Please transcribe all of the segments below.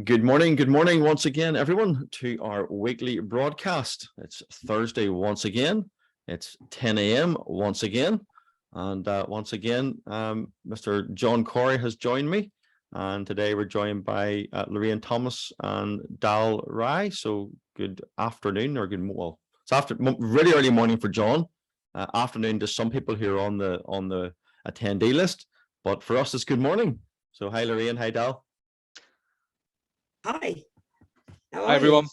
Good morning once again, everyone, to our weekly broadcast. It's Thursday once again. It's 10 a.m. once again. And once again, Mr. John Corey has joined me. And today we're joined by Lorraine Thomas and Dal Rai. So good afternoon, or well, it's really early morning for John. Afternoon to some people here on the attendee list. But for us, it's good morning. So hi, Lorraine. Hi, Dal. Hi. Hi, everyone.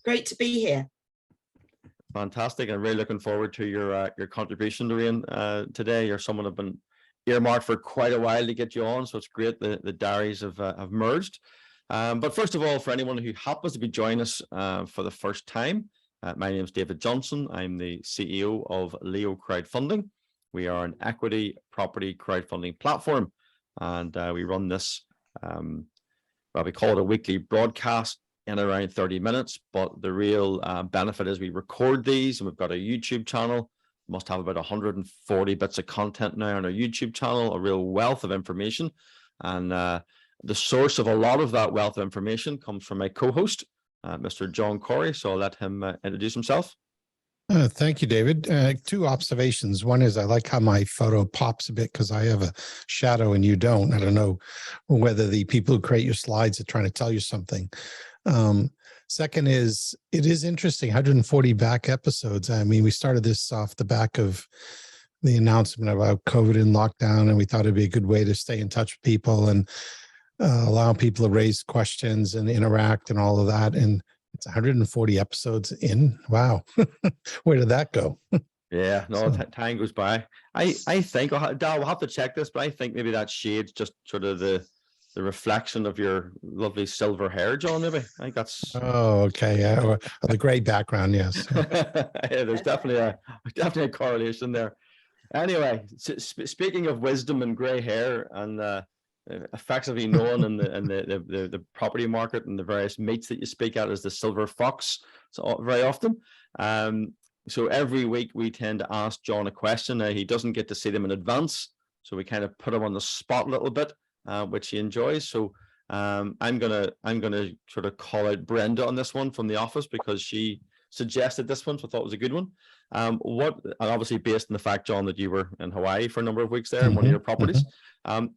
Great to be here. Fantastic. I'm really looking forward to your contribution, Lorraine, today. You're someone I've been earmarked for quite a while to get you on, so it's great the diaries have merged. But first of all, for anyone who happens to be joining us for the first time, my name is David Johnson. I'm the CEO of LEOcrowdfunding. We are an equity property crowdfunding platform, and we run this well, we call it a weekly broadcast in around 30 minutes, but the real benefit is we record these, and we've got a YouTube channel. Must have about 140 bits of content now on our YouTube channel, a real wealth of information. And the source of a lot of that wealth of information comes from my co-host, Mr. John Corey. So I'll let him introduce himself. Thank you, David. Two observations. One is I like how my photo pops a bit because I have a shadow and you don't. I don't know whether the people who create your slides are trying to tell you something. Second is, it is interesting, 140 back episodes. I mean, we started this off the back of the announcement about COVID and lockdown, and we thought it'd be a good way to stay in touch with people and allow people to raise questions and interact and all of that. And it's 140 episodes in. Wow. Where did that go? Yeah, no, time goes by. I think, Dal, we'll have to check this, but I think maybe that shade's just sort of the reflection of your lovely silver hair, John, maybe. I think that's... Oh, okay. Yeah. The gray background, yes. Yeah, there's definitely a correlation there. Anyway, speaking of wisdom and gray hair and effectively known in the property market and the various meets that you speak at as the silver fox, so very often. So every week we tend to ask John a question. He doesn't get to see them in advance, so we kind of put him on the spot a little bit, which he enjoys. So I'm gonna sort of call out Brenda on this one from the office because she suggested this one, so I thought it was a good one. And obviously based on the fact, John, that you were in Hawaii for a number of weeks there in one of your properties.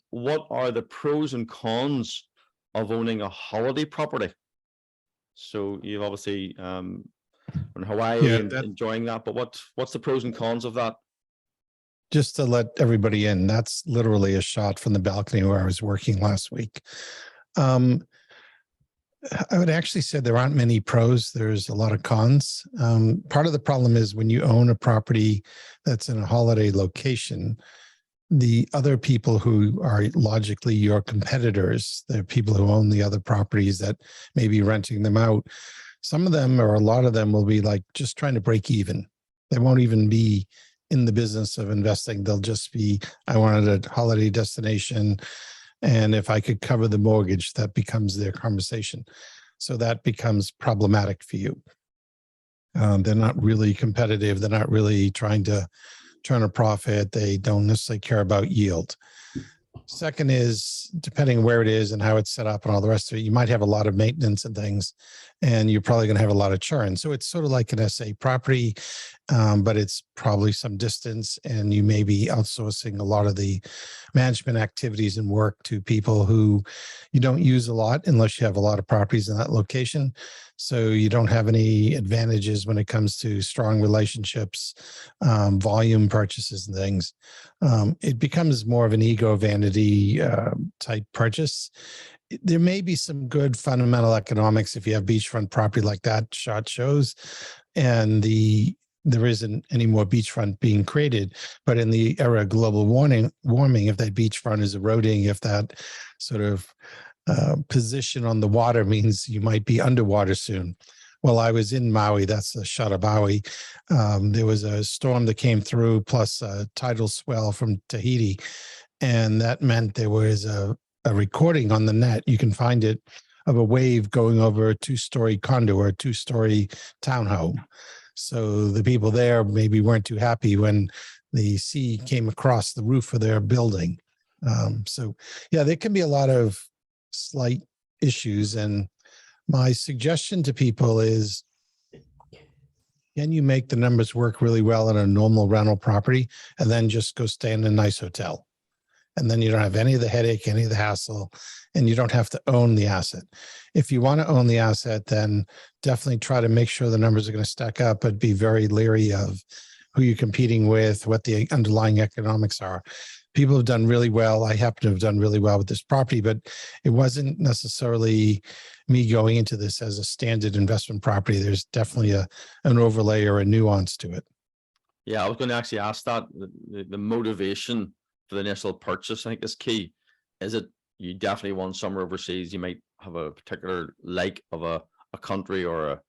What are the pros and cons of owning a holiday property? So you've obviously in Hawaii and enjoying that, but what's the pros and cons of that? Just to let everybody in, that's literally a shot from the balcony where I was working last week. I would actually say there aren't many pros. There's a lot of cons. Part of the problem is when you own a property that's in a holiday location, the other people who are logically your competitors, the people who own the other properties that may be renting them out, some of them or a lot of them will be like just trying to break even. They won't even be in the business of investing. They'll just be, I wanted a holiday destination, and if I could cover the mortgage, that becomes their conversation. So that becomes problematic for you. They're not really competitive. They're not really trying to turn a profit. They don't necessarily care about yield. Second is, depending on where it is and how it's set up and all the rest of it, you might have a lot of maintenance and things, and you're probably going to have a lot of churn. So it's sort of like an SA property, but it's probably some distance, and you may be outsourcing a lot of the management activities and work to people who you don't use a lot unless you have a lot of properties in that location. So you don't have any advantages when it comes to strong relationships, volume purchases and things. It becomes more of an ego vanity type purchase. There may be some good fundamental economics if you have beachfront property like that shot shows, and there isn't any more beachfront being created. But in the era of global warming, if that beachfront is eroding, if that sort of position on the water means you might be underwater soon. Well, I was in Maui, that's a shot of Maui. There was a storm that came through plus a tidal swell from Tahiti. And that meant there was a recording on the net, you can find it, of a wave going over a two-story condo or a two-story townhome. So the people there maybe weren't too happy when the sea came across the roof of their building. So yeah, there can be a lot of slight issues. And my suggestion to people is, can you make the numbers work really well in a normal rental property and then just go stay in a nice hotel? And then you don't have any of the headache, any of the hassle, and you don't have to own the asset. If you want to own the asset, then definitely try to make sure the numbers are going to stack up, but be very leery of who you're competing with, what the underlying economics are. People have done really well. I happen to have done really well with this property, but it wasn't necessarily me going into this as a standard investment property. There's definitely an overlay or a nuance to it. Yeah, I was going to actually ask that. The motivation for the initial purchase, I think, is key. Is it you definitely want somewhere overseas? You might have a particular like of a country or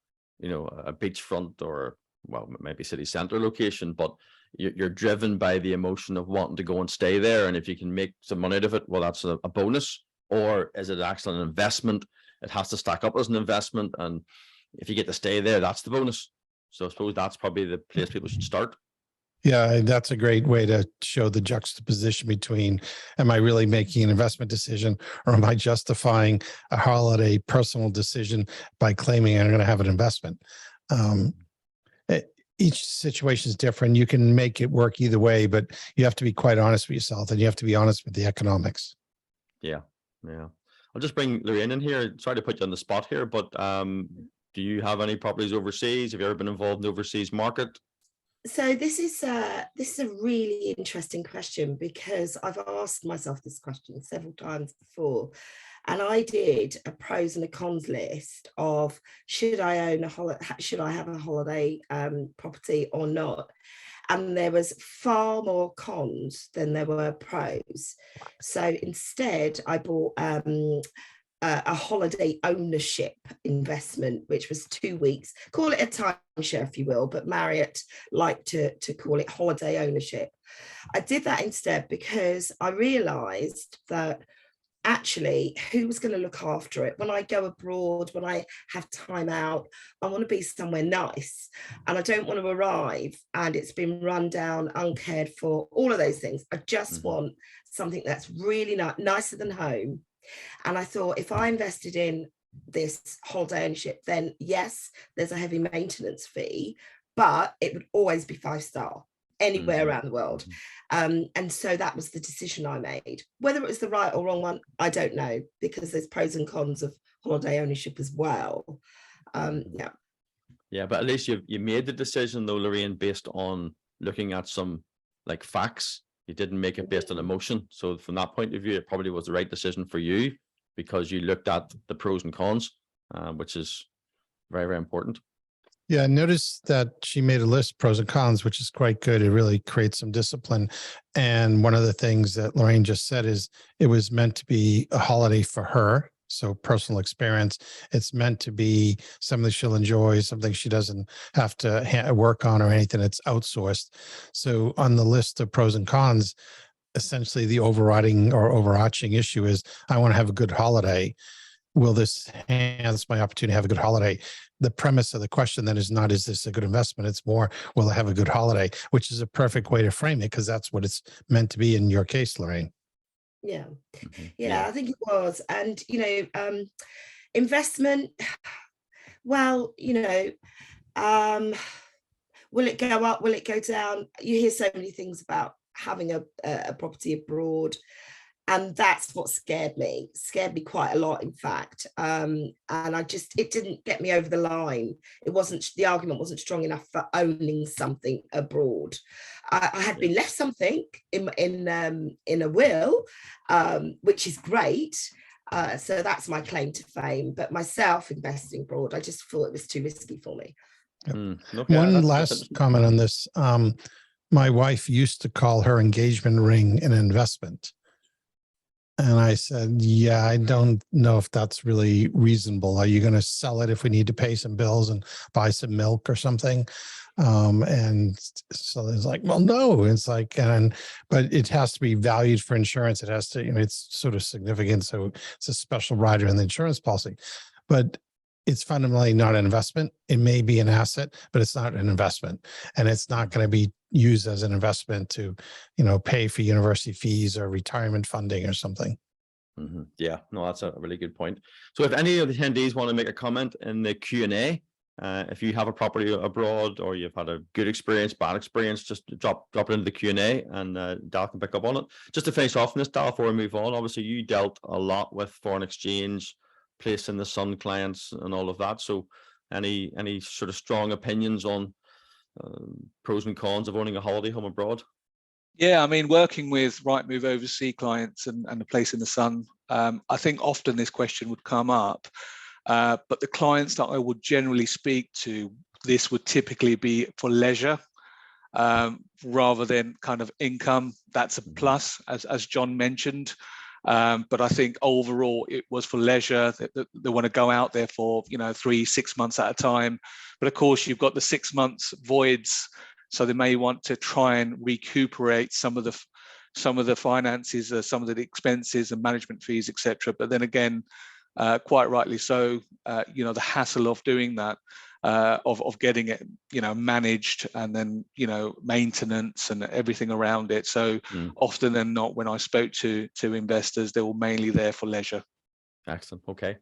a beachfront or, well, maybe city center location, but you're driven by the emotion of wanting to go and stay there. And if you can make some money out of it, well, that's a bonus. Or is it actually an investment? It has to stack up as an investment. And if you get to stay there, that's the bonus. So I suppose that's probably the place people should start. Yeah, that's a great way to show the juxtaposition between, am I really making an investment decision, or am I justifying a holiday personal decision by claiming I'm going to have an investment? Each situation is different. You can make it work either way, but you have to be quite honest with yourself, and you have to be honest with the economics. Yeah. I'll just bring Lorraine in here. Sorry to put you on the spot here, but do you have any properties overseas? Have you ever been involved in the overseas market? So this is a really interesting question, because I've asked myself this question several times before, and I did a pros and a cons list of should I own should I have a holiday property or not, and there was far more cons than there were pros. So instead, I bought a holiday ownership investment, which was 2 weeks. Call it a timeshare, if you will, but Marriott like to call it holiday ownership. I did that instead because I realized that actually, who was going to look after it? When I go abroad, when I have time out, I want to be somewhere nice. And I don't want to arrive and it's been run down, uncared for, all of those things. I just want something that's really nicer than home. And I thought, if I invested in this holiday ownership, then yes, there's a heavy maintenance fee, but it would always be 5-star anywhere around the world. And so that was the decision I made. Whether it was the right or wrong one, I don't know, because there's pros and cons of holiday ownership as well. Yeah, but at least you made the decision, though, Lorraine, based on looking at some like facts. You didn't make it based on emotion. So from that point of view, it probably was the right decision for you, because you looked at the pros and cons, which is very, very important. Yeah, notice that she made a list, pros and cons, which is quite good. It really creates some discipline. And one of the things that Lorraine just said is it was meant to be a holiday for her. So personal experience. It's meant to be something she'll enjoy, something she doesn't have to work on or anything. It's outsourced. So on the list of pros and cons, essentially the overriding or overarching issue is, I want to have a good holiday. Will this enhance my opportunity to have a good holiday? The premise of the question then is not, is this a good investment? It's more, will I have a good holiday? Which is a perfect way to frame it, because that's what it's meant to be in your case, Lorraine. Yeah, I think it was. And investment, well, will it go up, will it go down? You hear so many things about having a property abroad, and that's what scared me quite a lot, in fact. And it didn't get me over the line. The argument wasn't strong enough for owning something abroad. I had been left something in a will, which is great. So that's my claim to fame. But myself investing abroad, I just thought it was too risky for me. Okay, One last comment on this. My wife used to call her engagement ring an investment. And I said, yeah, I don't know if that's really reasonable. Are you going to sell it if we need to pay some bills and buy some milk or something? And so it's like, well, no, it's like, but it has to be valued for insurance. It has to, it's sort of significant. So it's a special rider in the insurance policy, but it's fundamentally not an investment. It may be an asset, but it's not an investment. And it's not going to be used as an investment to, pay for university fees or retirement funding or something. Yeah, no, that's a really good point. So if any of the attendees want to make a comment in the Q&A, if you have a property abroad or you've had a good experience, bad experience, just drop it into the Q&A and Dal can pick up on it. Just to finish off on this, Dal, before we move on, obviously you dealt a lot with foreign exchange, place in the sun clients and all of that. So any sort of strong opinions on pros and cons of owning a holiday home abroad? Yeah, I mean, working with Rightmove overseas clients and the place in the sun, I think often this question would come up, but the clients that I would generally speak to, this would typically be for leisure rather than kind of income. That's a plus, as John mentioned. But I think overall it was for leisure. They want to go out there for 3-6 months at a time. But of course, you've got the 6 months voids. So they may want to try and recuperate some of the finances, some of the expenses and management fees, etc. But then again, quite rightly so, the hassle of doing that, of getting it, managed, and then maintenance and everything around it. So often than not, when I spoke to investors, they were mainly there for leisure. Excellent. Okay.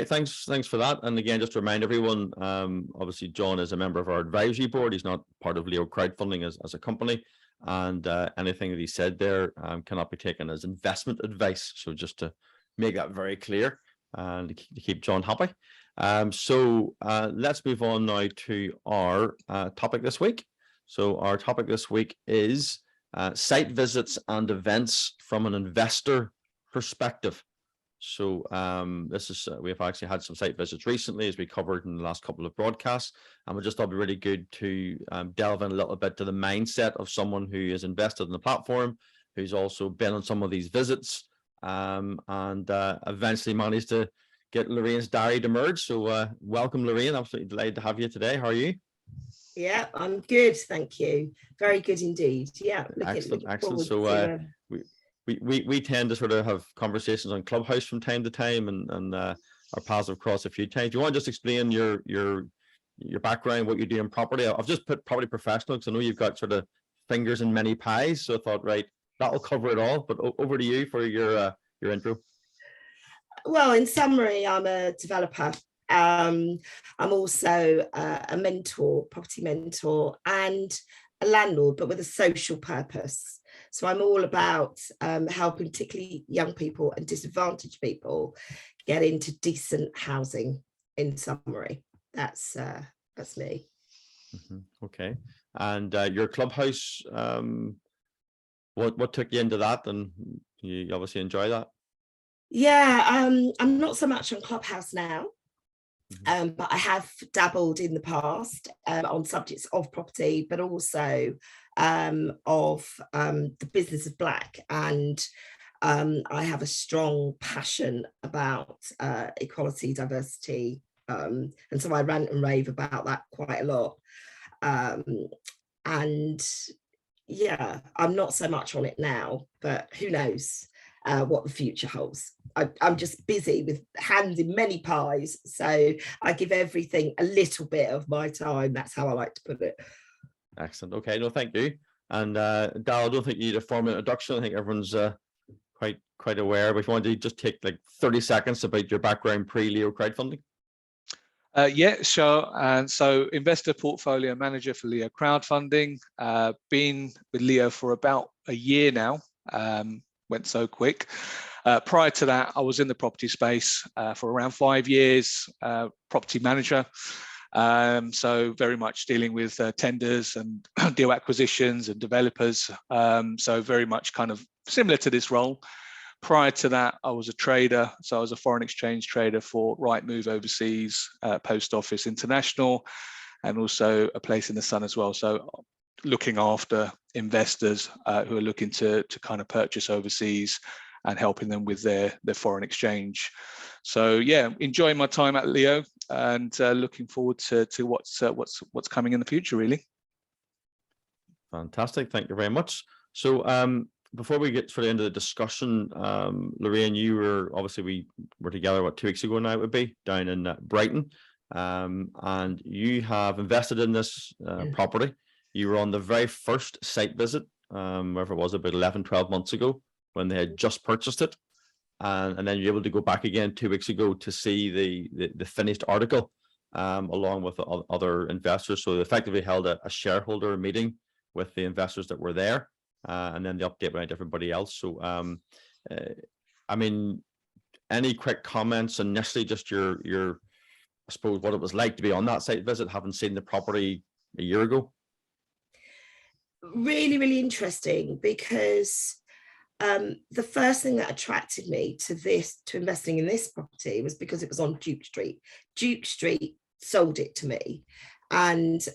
Thanks for that. And again, just to remind everyone, obviously John is a member of our advisory board. He's not part of Leo Crowdfunding as a company, and anything that he said there cannot be taken as investment advice. So just to make that very clear and to keep John happy. So let's move on now to our topic this week. So our topic this week is site visits and events from an investor perspective. So this is we've actually had some site visits recently, as we covered in the last couple of broadcasts, and we just thought it'd be really good to delve in a little bit to the mindset of someone who is invested in the platform, who's also been on some of these visits, and eventually managed to get Lorraine's diary to merge. So welcome, Lorraine. Absolutely delighted to have you today. How are you? Yeah, I'm good, thank you. Very good indeed. Yeah, excellent. So we tend to sort of have conversations on Clubhouse from time to time, and our paths have crossed a few times. Do you want to just explain your background, what you do in property? I've just put property professional because I know you've got sort of fingers in many pies, so I thought, right, that'll cover it all. But over to you for your intro. Well, in summary, I'm a developer. I'm also a mentor, property mentor, and a landlord, but with a social purpose. So I'm all about helping particularly young people and disadvantaged people get into decent housing. In summary, that's me. Okay, and your Clubhouse, what took you into that, and you obviously enjoy that? Yeah, I'm not so much on Clubhouse now. But I have dabbled in the past on subjects of property, but also of the business of black. And I have a strong passion about equality, diversity. And so I rant and rave about that quite a lot. And yeah, I'm not so much on it now, but who knows what the future holds. I'm just busy with hands in many pies, so I give everything a little bit of my time. That's how I like to put it. Excellent. Okay, no, thank you. And Dal, I don't think you need a formal introduction. I think everyone's quite aware. But if you want to just take like 30 seconds about your background pre-Leo Crowdfunding. Yeah, sure. And so investor portfolio manager for Leo Crowdfunding. Been with Leo for about a year now. Went so quick. Prior to that, I was in the property space for around 5 years, property manager. So very much dealing with tenders and deal acquisitions and developers. So very much kind of similar to this role. Prior to that, I was a trader. So I was a foreign exchange trader for Rightmove overseas, Post Office International, and also a place in the sun as well. So looking after investors who are looking to kind of purchase overseas and helping them with their foreign exchange. So yeah, enjoying my time at Leo and looking forward to what's coming in the future, really. Fantastic, thank you very much. So before we get to the end of the discussion, Lorraine, we were together 2 weeks ago now, it would be, down in Brighton, and you have invested in this property. You were on the very first site visit, wherever it was, about 11-12 months ago, when they had just purchased it. and then you're able to go back again 2 weeks ago to see the finished article, along with other investors. So they effectively held a shareholder meeting with the investors that were there, and then the update went out to everybody else. So I mean, any quick comments initially, just your I suppose what it was like to be on that site visit, having seen the property a year ago? Really, really interesting, because the first thing that attracted me to investing in this property was because it was on Duke Street. Duke Street sold it to me, and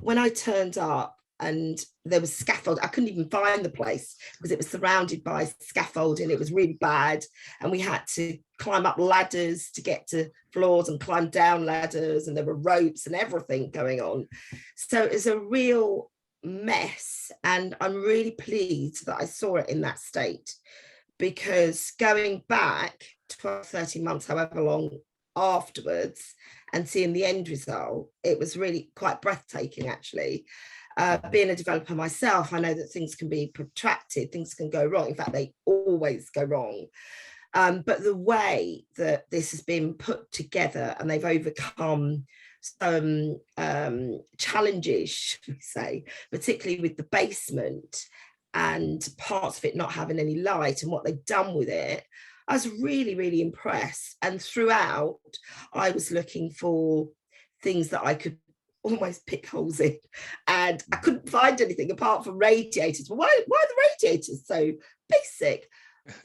when I turned up and there was scaffold, I couldn't even find the place because it was surrounded by scaffolding. It was really bad, and we had to climb up ladders to get to floors and climb down ladders, and there were ropes and everything going on. So it was a real mess, and I'm really pleased that I saw it in that state, because going back 12, 13 months, however long afterwards, and seeing the end result, it was really quite breathtaking, actually. Being a developer myself, I know that things can be protracted, things can go wrong. In fact, they always go wrong. But the way that this has been put together, and they've overcome some challenges, should we say, particularly with the basement and parts of it not having any light, and what they've done with it, I was really, really impressed. And throughout, I was looking for things that I could almost pick holes in, and I couldn't find anything apart from radiators. Well, why are the radiators so basic?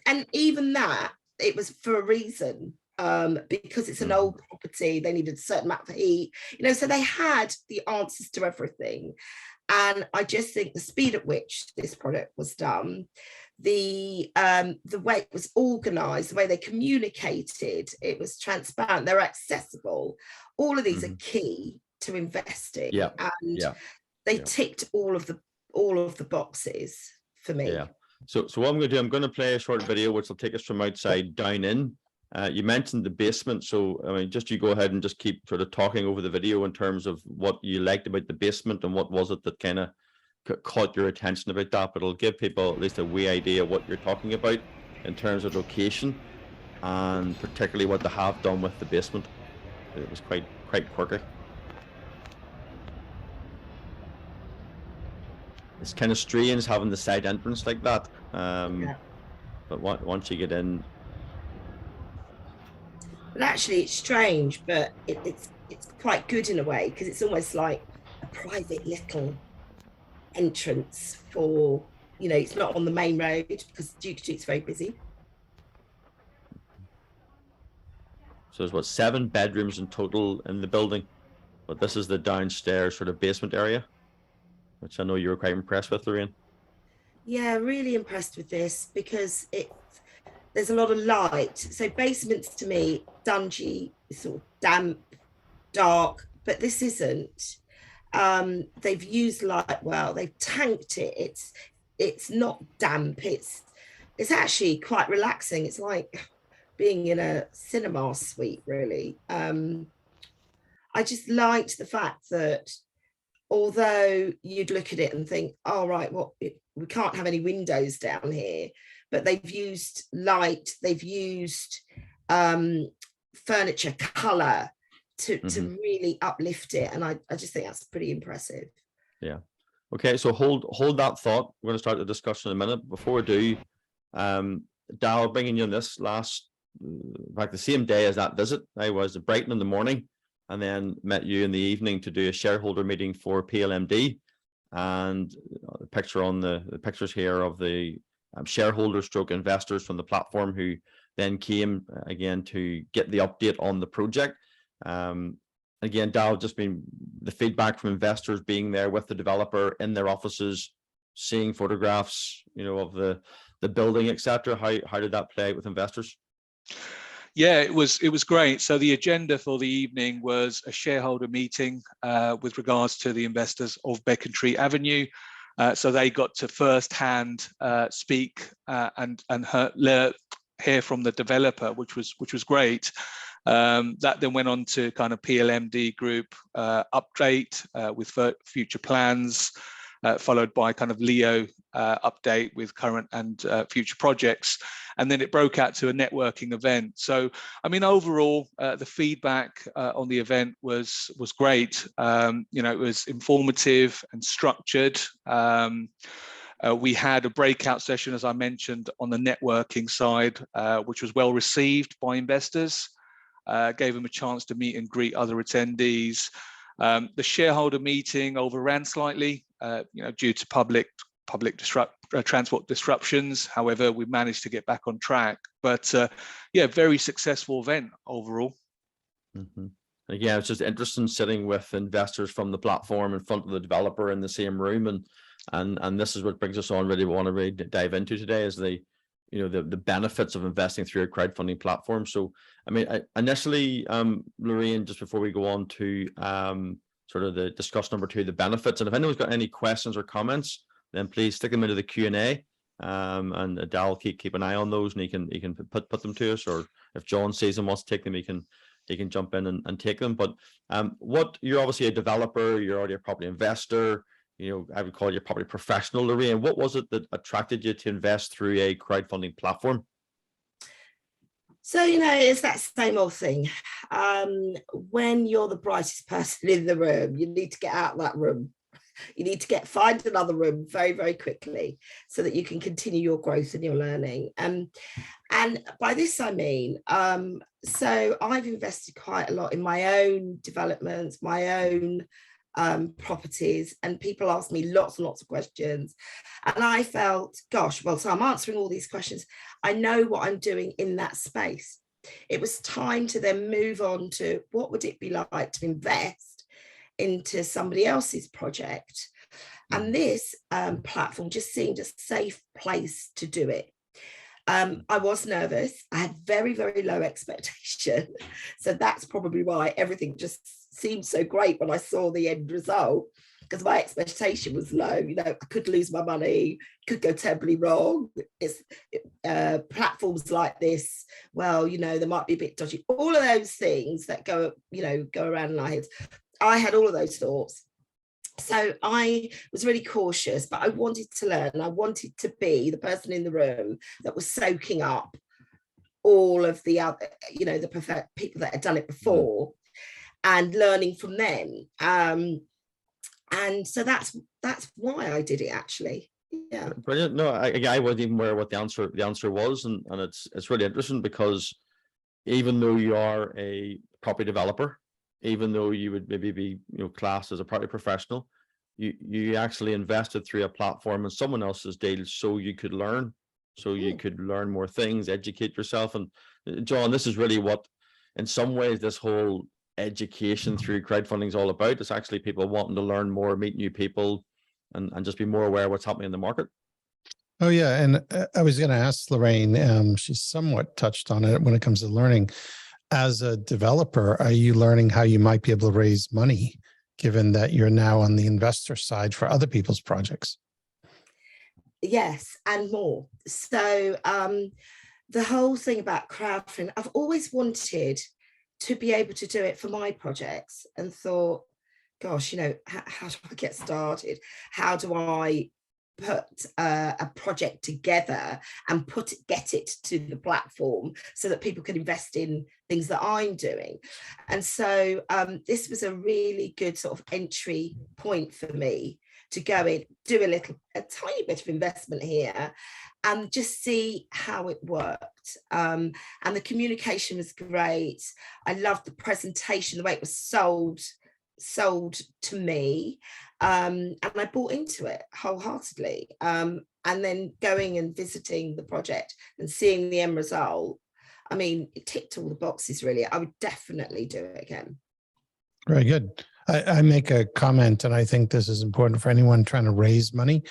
And even that, it was for a reason, because it's an old property. They needed a certain amount of heat, so they had the answers to everything. And I just think the speed at which this product was done, the way it was organized, the way they communicated, it was transparent, they're accessible. All of these are key to investing, and they ticked all of the boxes for me. So what I'm going to do, I'm going to play a short video which will take us from outside down in. You mentioned the basement, so I mean, just you go ahead and just keep sort of talking over the video in terms of what you liked about the basement and what was it that kind of caught your attention about that. But it'll give people at least a wee idea of what you're talking about in terms of location, and particularly what they have done with the basement. It was quite quirky. It's kind of strange having the side entrance like that, but once you get in. But actually, it's strange, but it's quite good in a way, because it's almost like a private little entrance for, it's not on the main road, because Duke Street's very busy. So there's what, 7 bedrooms in total in the building, but this is the downstairs sort of basement area, which I know you were quite impressed with, Lorraine. Yeah, really impressed with this, because there's a lot of light. So basements to me, dungy, sort of damp, dark, but this isn't. They've used light well, they've tanked it. It's not damp, it's actually quite relaxing. It's like being in a cinema suite, really. I just liked the fact that although you'd look at it and think, oh, right, we can't have any windows down here, but they've used light, they've used furniture color to really uplift it, and I just think that's pretty impressive. Yeah. Okay, so hold that thought. We're going to start the discussion in a minute. Before we do, Dal, bringing you on this in fact, the same day as that visit, I was at Brighton in the morning, and then met you in the evening to do a shareholder meeting for PLMD. And the picture on the pictures here of the shareholders stroke investors from the platform who then came again to get the update on the project. Again, Dal, just been the feedback from investors being there with the developer in their offices, seeing photographs, of the building, etc. How did that play out with investors? Yeah, it was great. So the agenda for the evening was a shareholder meeting with regards to the investors of Becontree Avenue. So they got to first-hand speak and hear from the developer, which was great. That then went on to kind of PLMD group update with future plans. followed by kind of Leo update with current and future projects. And then it broke out to a networking event. So, I mean, overall, the feedback on the event was great. It was informative and structured. We had a breakout session, as I mentioned, on the networking side, which was well received by investors, gave them a chance to meet and greet other attendees. The shareholder meeting overran slightly, due to public transport disruptions. However, we managed to get back on track. But very successful event overall. Mm-hmm. Again, it's just interesting sitting with investors from the platform in front of the developer in the same room, and this is what brings us on. Really, want to really dive into today is the benefits of investing through a crowdfunding platform. So, I mean, initially, Lorraine, just before we go on to sort of the discussion number 2, the benefits, and if anyone's got any questions or comments, then please stick them into the Q&A, and Dal keep an eye on those, and he can put them to us, or if John sees them, wants to take them, he can jump in and take them. But you're obviously a developer, you're already a property investor, I would call you a property professional, Lorraine. What was it that attracted you to invest through a crowdfunding platform? So, it's that same old thing. When you're the brightest person in the room, you need to get out of that room. You need to find another room very, very quickly so that you can continue your growth and your learning. And by this, I mean, so I've invested quite a lot in my own developments, my own properties, and people ask me lots and lots of questions. And I felt, gosh, well, so I'm answering all these questions. I know what I'm doing in that space. It was time to then move on to what would it be like to invest into somebody else's project. And this platform just seemed a safe place to do it. I was nervous. I had very, very low expectation. So that's probably why everything just seemed so great when I saw the end result, because my expectation was low. I could lose my money, could go terribly wrong. It's platforms like this, well, they might be a bit dodgy. All of those things that go around in our heads. I had all of those thoughts. So I was really cautious, but I wanted to learn. I wanted to be the person in the room that was soaking up all of the other, the people that had done it before, and learning from them. And so that's why I did it, actually. Yeah. Brilliant. No, I wasn't even aware what the answer was, and it's really interesting, because even though you are a property developer, even though you would maybe be classed as a property professional, you actually invested through a platform in someone else's deal, so you could learn, you could learn more things, educate yourself. And John, this is really what, in some ways, this whole education through crowdfunding is all about. It's actually people wanting to learn more, meet new people, and just be more aware of what's happening in the market. Oh yeah, and I was going to ask Lorraine, she's somewhat touched on it when it comes to learning. As a developer, are you learning how you might be able to raise money, given that you're now on the investor side for other people's projects? Yes, and more. So the whole thing about crowdfunding, I've always wanted to be able to do it for my projects, and thought, gosh, how do I get started? How do I put a project together and get it to the platform so that people can invest in things that I'm doing? And so this was a really good sort of entry point for me to go in, do a tiny bit of investment here, and just see how it worked. And the communication was great. I loved the presentation, the way it was sold to me, and I bought into it wholeheartedly. And then going and visiting the project and seeing the end result, I mean, it ticked all the boxes, really. I would definitely do it again. Very good. I make a comment, and I think this is important for anyone trying to raise money.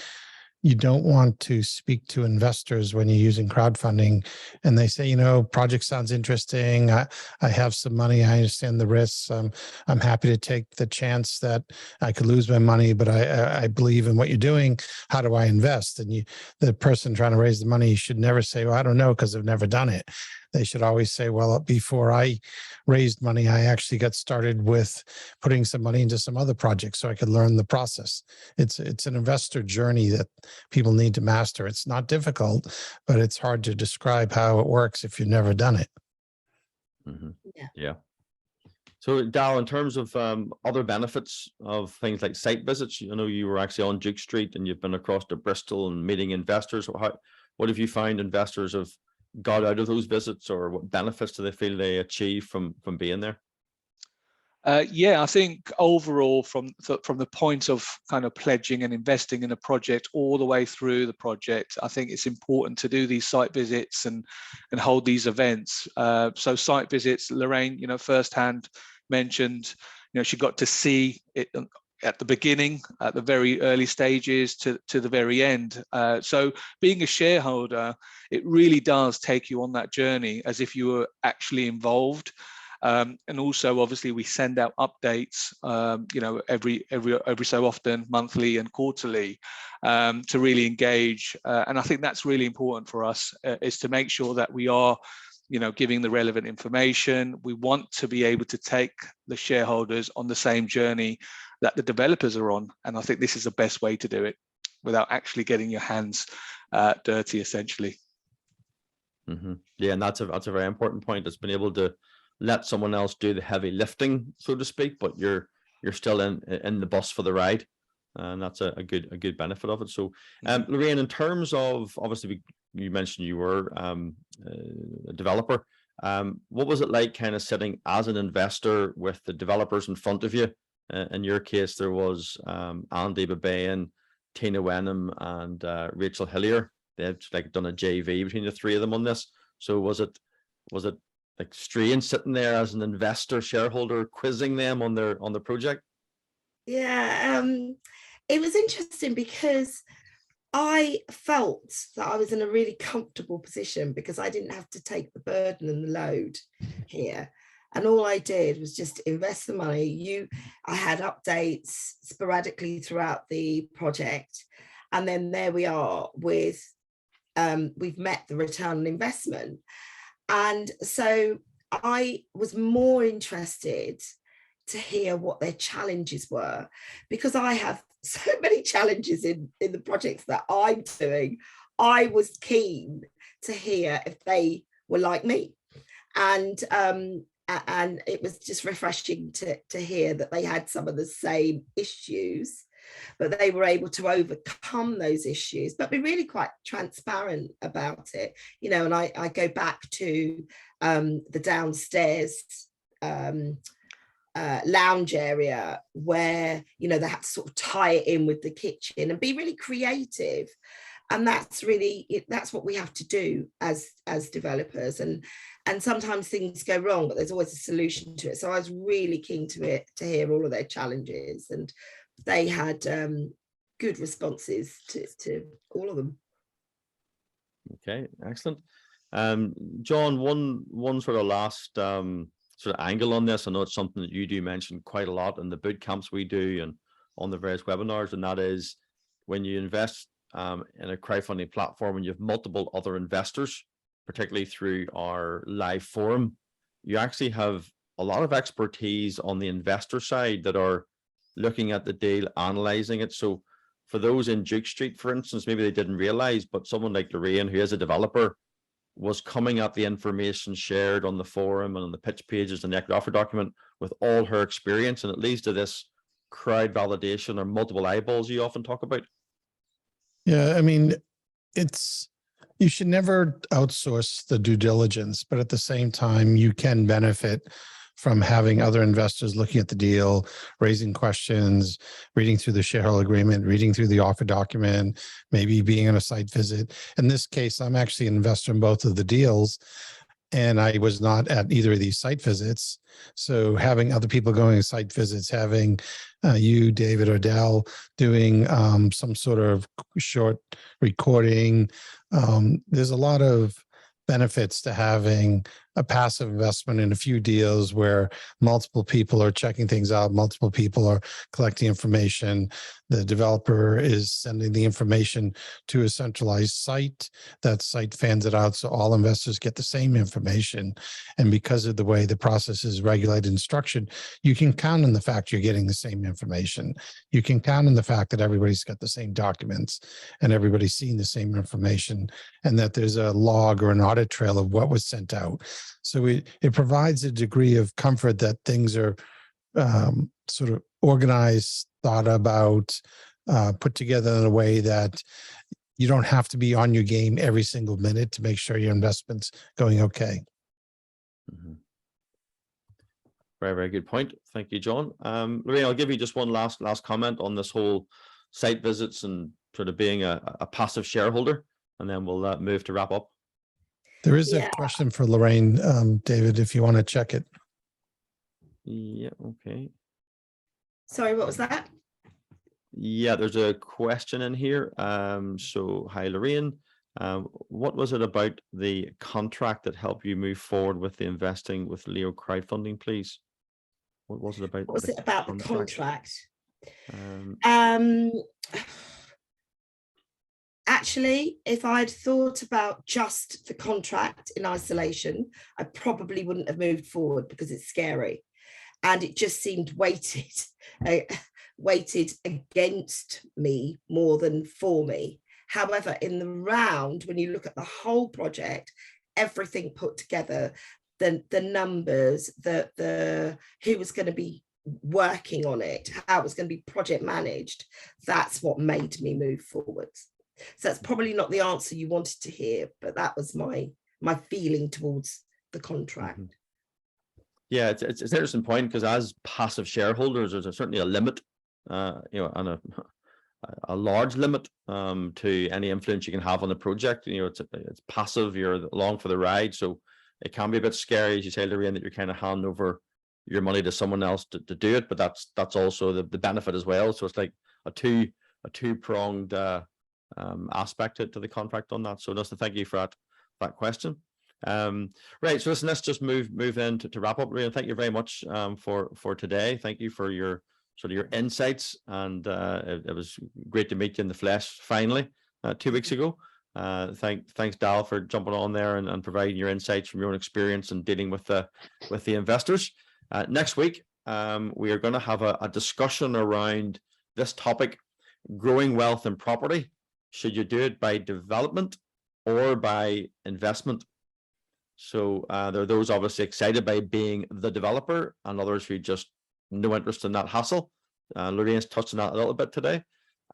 you don't want to speak to investors when you're using crowdfunding and they say, project sounds interesting. I have some money. I understand the risks. I'm happy to take the chance that I could lose my money, but I believe in what you're doing. How do I invest? And the person trying to raise the money should never say, well, I don't know, because I've never done it. They should always say, well, before I raised money, I actually got started with putting some money into some other projects so I could learn the process. It's an investor journey that people need to master. It's not difficult, but it's hard to describe how it works if you've never done it. Mm-hmm. Yeah. So Dal, in terms of other benefits of things like site visits, you were actually on Duke Street and you've been across to Bristol and meeting investors. What have you found investors have got out of those visits, or what benefits do they feel they achieve from being there? Yeah, I think overall, from the point of kind of pledging and investing in a project all the way through the project, I think it's important to do these site visits and hold these events. So site visits, Lorraine, firsthand mentioned, she got to see it at the beginning, at the very early stages to the very end. So being a shareholder, it really does take you on that journey as if you were actually involved. And also, obviously, we send out updates, every so often, monthly and quarterly, to really engage. And I think that's really important for us, is to make sure that we are, giving the relevant information. We want to be able to take the shareholders on the same journey that the developers are on. And I think this is the best way to do it without actually getting your hands dirty, essentially. Mm-hmm. Yeah, and that's a very important point. It's been able to let someone else do the heavy lifting, so to speak, but you're still in the bus for the ride, and that's a good benefit of it. So, Lorraine, in terms of, obviously you mentioned you were a developer. What was it like, kind of sitting as an investor with the developers in front of you? In your case, there was Andy Babayan, Tina Wenham, and Rachel Hillier. They had done a JV between the three of them on this. So was it like strange sitting there as an investor shareholder quizzing them on the project? Yeah, it was interesting because I felt that I was in a really comfortable position because I didn't have to take the burden and the load here. And all I did was just invest the money. I had updates sporadically throughout the project. And then there we are with, we've met the return on investment. And so I was more interested to hear what their challenges were, because I have so many challenges in the projects that I'm doing. I was keen to hear if they were like me. And it was just refreshing to hear that they had some of the same issues, but they were able to overcome those issues, but be really quite transparent about it. And I go back to the downstairs lounge area where, they had to sort of tie it in with the kitchen and be really creative. And that's what we have to do as developers. And sometimes things go wrong, but there's always a solution to it. So I was really keen to hear all of their challenges, and they had good responses to all of them. Okay, excellent. John, one sort of last sort of angle on this. I know it's something that you do mention quite a lot in the boot camps we do and on the various webinars, and that is when you invest in a crowdfunding platform and you have multiple other investors, particularly through our live forum, you actually have a lot of expertise on the investor side that are looking at the deal, analyzing it. So for those in Duke Street, for instance, maybe they didn't realize, but someone like Lorraine, who is a developer, was coming at the information shared on the forum and on the pitch pages and the equity offer document with all her experience, and it leads to this crowd validation or multiple eyeballs you often talk about. Yeah, I mean, you should never outsource the due diligence, but at the same time, you can benefit from having other investors looking at the deal, raising questions, reading through the shareholder agreement, reading through the offer document, maybe being on a site visit. In this case, I'm actually an investor in both of the deals. and I was not at either of these site visits. So having other people going to site visits, having you, David, or Dal doing some sort of short recording, there's a lot of benefits to having a passive investment in a few deals where multiple people are checking things out, multiple people are collecting information. The developer is sending the information to a centralized site. That site fans it out so all investors get the same information. And because of the way the process is regulated and structured, you can count on the fact you're getting the same information. You can count on the fact that everybody's got the same documents and everybody's seeing the same information, and that there's a log or an audit trail of what was sent out. So it provides a degree of comfort that things are sort of organized, thought about, put together in a way that you don't have to be on your game every single minute to make sure your investment's going okay. Mm-hmm. Very, very good point. Thank you, John. Lorraine, I'll give you just one last comment on this whole site visits and sort of being a passive shareholder, and then we'll move to wrap up. There is a question for Lorraine, David, if you want to check it. Yeah, okay. Sorry, what was that? Yeah, there's a question in here. So hi, Lorraine. What was it about the contract that helped you move forward with the investing with Leo crowdfunding, please? What was it about? What was it about the contract? Actually, if I'd thought about just the contract in isolation, I probably wouldn't have moved forward because it's scary. And it just seemed weighted against me more than for me. However, in the round, when you look at the whole project, everything put together, the numbers, the who was going to be working on it, how it was going to be project managed, that's what made me move forwards. So that's probably not the answer you wanted to hear, but that was my feeling towards the contract. Mm-hmm. Yeah, it's an interesting point, because as passive shareholders, there's certainly a limit, and a large limit to any influence you can have on the project. It's passive, you're along for the ride, so it can be a bit scary, as you say, Lorraine, that you're kind of handing over your money to someone else to do it, but that's also the benefit as well. So it's like a two-pronged aspect to the contract on that. So Dustin, thank you for that question. Right, so listen, let's just move in to wrap up. Lorraine, thank you very much for today. Thank you for your insights, and it was great to meet you in the flesh finally 2 weeks ago. Thanks Dal for jumping on there and providing your insights from your own experience and dealing with the investors. Next week we are going to have a discussion around this topic: growing wealth in property. Should you do it by development or by investment? So there are those obviously excited by being the developer, and others who just no interest in that hassle. Lorraine's touched on that a little bit today.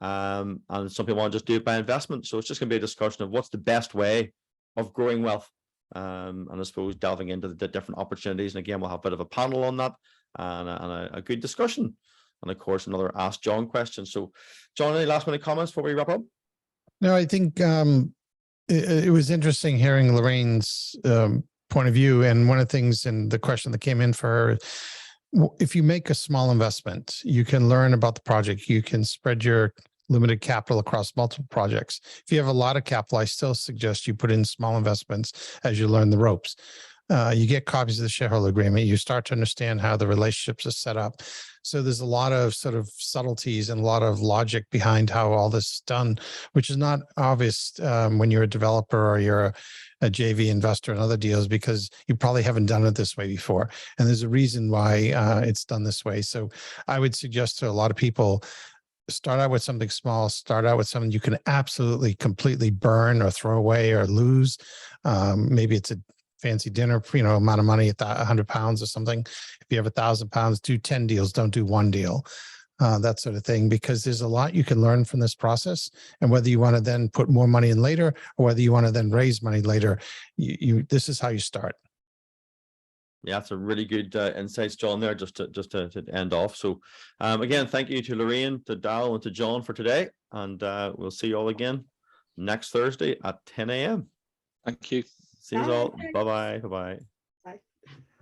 And some people want to just do it by investment. So it's just going to be a discussion of what's the best way of growing wealth, and I suppose delving into the different opportunities. And again, we'll have a bit of a panel on that, and a good discussion, and of course another Ask John question. So John, any last minute comments before we wrap up? No, I think it was interesting hearing Lorraine's point of view. And one of the things in the question that came in for her, if you make a small investment, you can learn about the project. You can spread your limited capital across multiple projects. If you have a lot of capital, I still suggest you put in small investments as you learn the ropes. You get copies of the shareholder agreement. You start to understand how the relationships are set up. So there's a lot of sort of subtleties and a lot of logic behind how all this is done, which is not obvious when you're a developer or you're a JV investor in other deals, because you probably haven't done it this way before. And there's a reason why it's done this way. So I would suggest to a lot of people, start out with something small, start out with something you can absolutely completely burn or throw away or lose. Maybe it's a fancy dinner, amount of money at £100 or something. If you have £1,000, do 10 deals, don't do one deal. That sort of thing, because there's a lot you can learn from this process. And whether you want to then put more money in later, or whether you want to then raise money later, this is how you start. Yeah, that's a really good insights, John, there, just to end off. So again, thank you to Lorraine, to Dal, and to John for today. And we'll see you all again next Thursday at 10 a.m. Thank you. See you all. Bye. Bye bye. Bye bye.